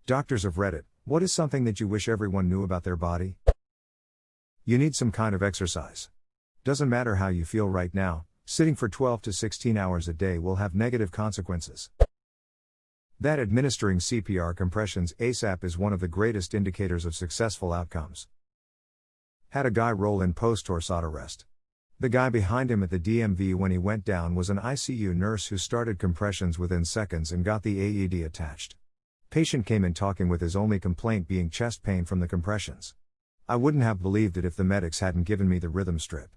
Doctors of Reddit, what is something that you wish everyone knew about their body? You need some kind of exercise. Doesn't matter how you feel right now, sitting for 12 to 16 hours a day will have negative consequences. That administering CPR compressions ASAP is one of the greatest indicators of successful outcomes. Had a guy roll in post-torsade arrest. The guy behind him at the DMV when he went down was an ICU nurse who started compressions within seconds and got the AED attached. Patient came in talking with his only complaint being chest pain from the compressions. I wouldn't have believed it if the medics hadn't given me the rhythm strip.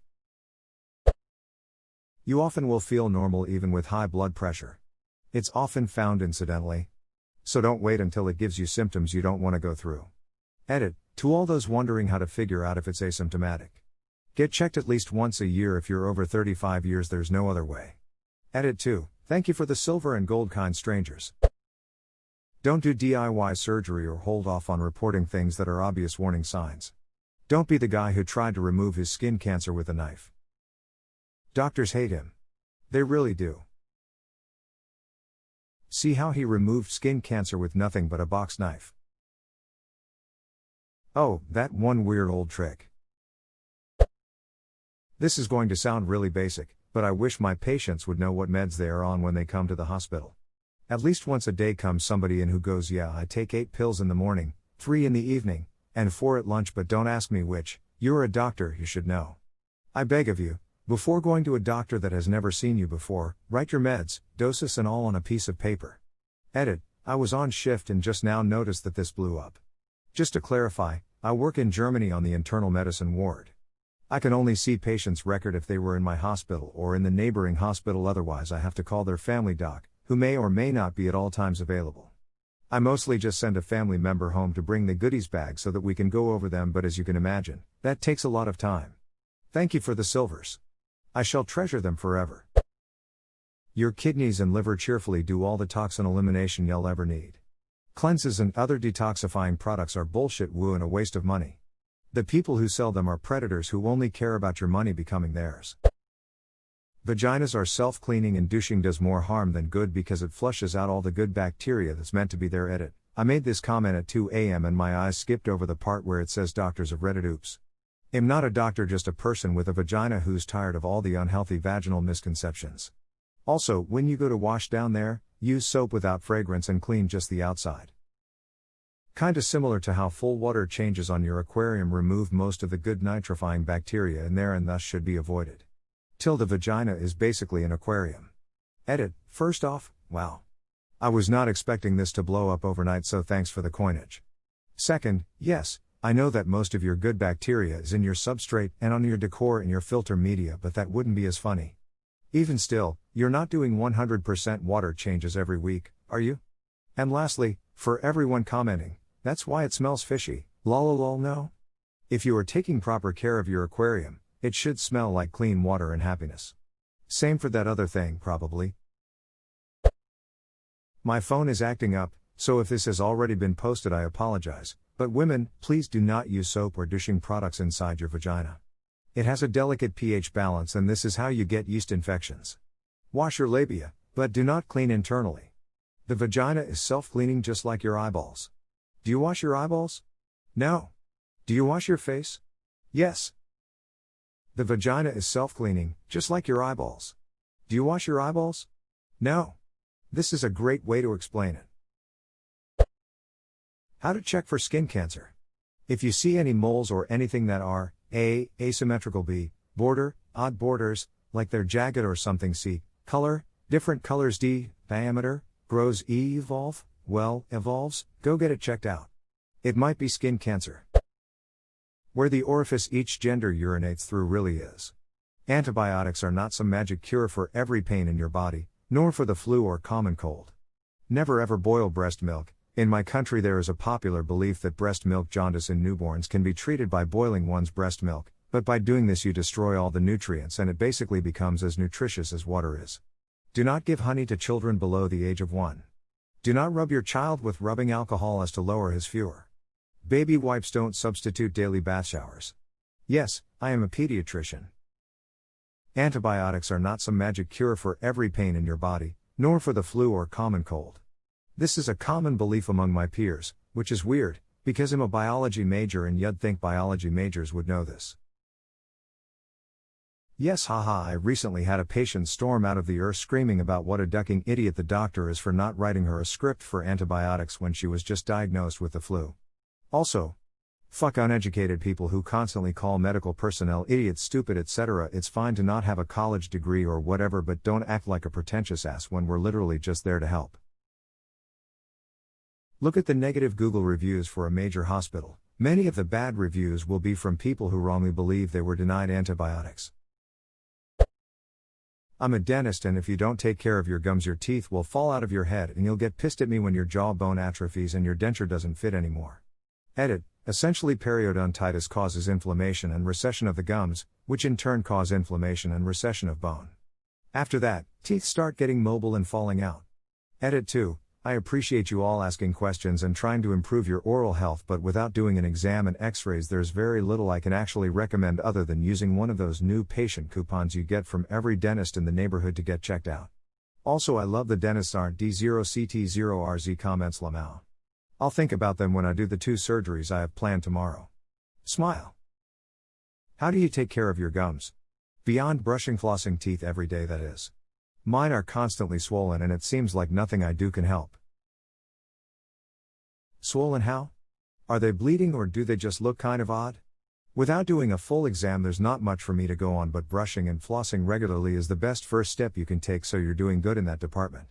You often will feel normal even with high blood pressure. It's often found incidentally. So don't wait until it gives you symptoms you don't want to go through. Edit, to all those wondering how to figure out if it's asymptomatic. Get checked at least once a year if you're over 35 years, there's no other way. Edit 2, thank you for the silver and gold kind strangers. Don't do DIY surgery or hold off on reporting things that are obvious warning signs. Don't be the guy who tried to remove his skin cancer with a knife. Doctors hate him. They really do. See how he removed skin cancer with nothing but a box knife. Oh, that one weird old trick. This is going to sound really basic, but I wish my patients would know what meds they are on when they come to the hospital. At least once a day comes somebody in who goes, yeah, I take 8 pills in the morning, 3 in the evening, and 4 at lunch, but don't ask me which. You're a doctor, you should know. I beg of you, before going to a doctor that has never seen you before, write your meds, doses and all on a piece of paper. Edit, I was on shift and just now noticed that this blew up. Just to clarify, I work in Germany on the internal medicine ward. I can only see patients' record if they were in my hospital or in the neighboring hospital, otherwise I have to call their family doc, who may or may not be at all times available. I mostly just send a family member home to bring the goodies bag so that we can go over them, but as you can imagine, that takes a lot of time. Thank you for the silvers. I shall treasure them forever. Your kidneys and liver cheerfully do all the toxin elimination you'll ever need. Cleanses and other detoxifying products are bullshit woo and a waste of money. The people who sell them are predators who only care about your money becoming theirs. Vaginas are self-cleaning and douching does more harm than good because it flushes out all the good bacteria that's meant to be there. Edit, I made this comment at 2 a.m. and my eyes skipped over the part where it says doctors of Reddit. Oops. I'm not a doctor, just a person with a vagina who's tired of all the unhealthy vaginal misconceptions. Also, when you go to wash down there, use soap without fragrance and clean just the outside. Kinda similar to how full water changes on your aquarium remove most of the good nitrifying bacteria in there and thus should be avoided. Till the vagina is basically an aquarium. Edit, first off, wow. I was not expecting this to blow up overnight, so thanks for the coinage. Second, yes, I know that most of your good bacteria is in your substrate and on your decor and your filter media, but that wouldn't be as funny. Even still, you're not doing 100% water changes every week, are you? And lastly, for everyone commenting, that's why it smells fishy, lol no. If you are taking proper care of your aquarium, it should smell like clean water and happiness. Same for that other thing, probably. My phone is acting up, so if this has already been posted I apologize, but women, please do not use soap or douching products inside your vagina. It has a delicate pH balance and this is how you get yeast infections. Wash your labia, but do not clean internally. The vagina is self-cleaning just like your eyeballs. Do you wash your eyeballs? No. Do you wash your face? Yes. The vagina is self-cleaning, just like your eyeballs. Do you wash your eyeballs? No. This is a great way to explain it. How to check for skin cancer. If you see any moles or anything that are A. asymmetrical, B. border, odd borders, like they're jagged or something, C. color, different colors, D. diameter, grows, E. evolves, go get it checked out. It might be skin cancer. Where the orifice each gender urinates through really is. Antibiotics are not some magic cure for every pain in your body, nor for the flu or common cold. Never ever boil breast milk. In my country there is a popular belief that breast milk jaundice in newborns can be treated by boiling one's breast milk, but by doing this you destroy all the nutrients and it basically becomes as nutritious as water is. Do not give honey to children below the age of 1. Do not rub your child with rubbing alcohol as to lower his furor. Baby wipes don't substitute daily bath showers. Yes, I am a pediatrician. Antibiotics are not some magic cure for every pain in your body, nor for the flu or common cold. This is a common belief among my peers, which is weird, because I'm a biology major and you'd think biology majors would know this. Yes, haha, I recently had a patient storm out of the earth screaming about what a ducking idiot the doctor is for not writing her a script for antibiotics when she was just diagnosed with the flu. Also, fuck uneducated people who constantly call medical personnel idiots, stupid, etc. It's fine to not have a college degree or whatever, but don't act like a pretentious ass when we're literally just there to help. Look at the negative Google reviews for a major hospital. Many of the bad reviews will be from people who wrongly believe they were denied antibiotics. I'm a dentist, and if you don't take care of your gums, your teeth will fall out of your head and you'll get pissed at me when your jawbone atrophies and your denture doesn't fit anymore. Edit. Essentially, periodontitis causes inflammation and recession of the gums, which in turn cause inflammation and recession of bone. After that, teeth start getting mobile and falling out. Edit 2. I appreciate you all asking questions and trying to improve your oral health, but without doing an exam and x-rays there's very little I can actually recommend other than using one of those new patient coupons you get from every dentist in the neighborhood to get checked out. Also, I love the dentists aren't D0CT0RZ comments Lamau. I'll think about them when I do the 2 surgeries I have planned tomorrow. Smile. How do you take care of your gums? Beyond brushing, flossing teeth every day, that is. Mine are constantly swollen and it seems like nothing I do can help. Swollen how? Are they bleeding or do they just look kind of odd? Without doing a full exam there's not much for me to go on, but brushing and flossing regularly is the best first step you can take, so you're doing good in that department.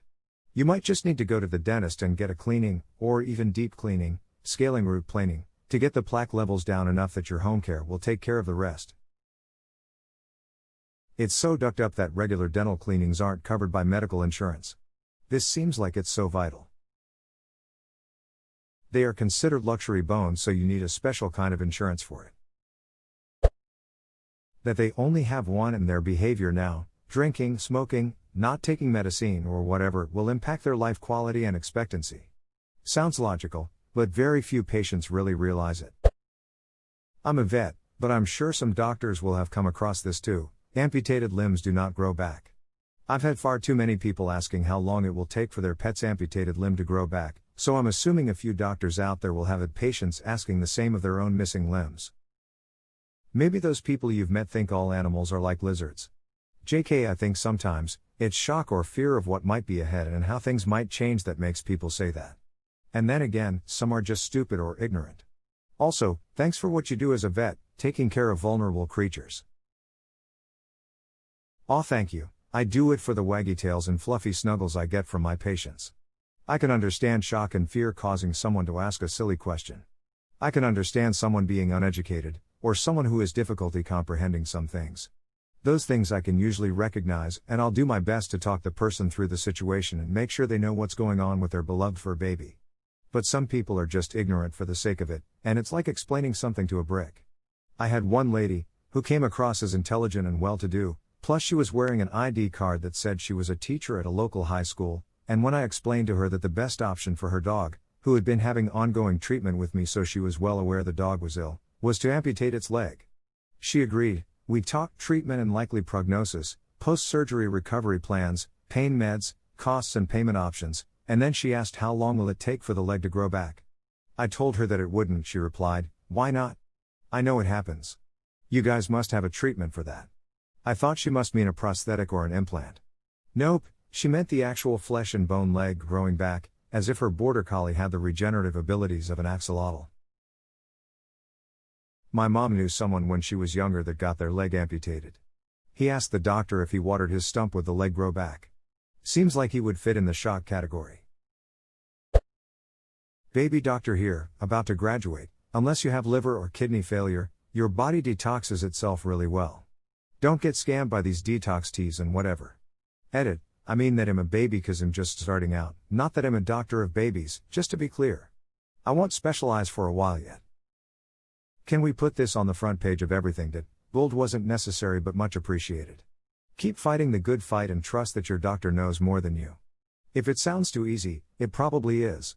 You might just need to go to the dentist and get a cleaning, or even deep cleaning, scaling, root planing, to get the plaque levels down enough that your home care will take care of the rest. It's so ducked up that regular dental cleanings aren't covered by medical insurance. This seems like it's so vital. They are considered luxury bones, so you need a special kind of insurance for it. That they only have one and their behavior now, drinking, smoking, not taking medicine or whatever, will impact their life quality and expectancy. Sounds logical, but very few patients really realize it. I'm a vet, but I'm sure some doctors will have come across this too. Amputated limbs do not grow back. I've had far too many people asking how long it will take for their pet's amputated limb to grow back, so I'm assuming a few doctors out there will have had patients asking the same of their own missing limbs. Maybe those people you've met think all animals are like lizards. JK, I think sometimes it's shock or fear of what might be ahead and how things might change that makes people say that. And then again, some are just stupid or ignorant. Also, thanks for what you do as a vet, taking care of vulnerable creatures. Aw, thank you. I do it for the waggy tails and fluffy snuggles I get from my patients. I can understand shock and fear causing someone to ask a silly question. I can understand someone being uneducated, or someone who has difficulty comprehending some things. Those things I can usually recognize, and I'll do my best to talk the person through the situation and make sure they know what's going on with their beloved fur baby. But some people are just ignorant for the sake of it, and it's like explaining something to a brick. I had one lady, who came across as intelligent and well-to-do, plus she was wearing an ID card that said she was a teacher at a local high school, and when I explained to her that the best option for her dog, who had been having ongoing treatment with me so she was well aware the dog was ill, was to amputate its leg. She agreed. We talked treatment and likely prognosis, post-surgery recovery plans, pain meds, costs and payment options, and then she asked how long will it take for the leg to grow back. I told her that it wouldn't. She replied, "Why not? I know it happens. You guys must have a treatment for that." I thought she must mean a prosthetic or an implant. Nope, she meant the actual flesh and bone leg growing back, as if her border collie had the regenerative abilities of an axolotl. My mom knew someone when she was younger that got their leg amputated. He asked the doctor if he watered his stump would the leg grow back. Seems like he would fit in the shock category. Baby doctor here, about to graduate. Unless you have liver or kidney failure, your body detoxes itself really well. Don't get scammed by these detox teas and whatever. Edit. I mean that I'm a baby cause I'm just starting out, not that I'm a doctor of babies, just to be clear. I won't specialize for a while yet. Can we put this on the front page of everything that bold wasn't necessary but much appreciated? Keep fighting the good fight and trust that your doctor knows more than you. If it sounds too easy, it probably is.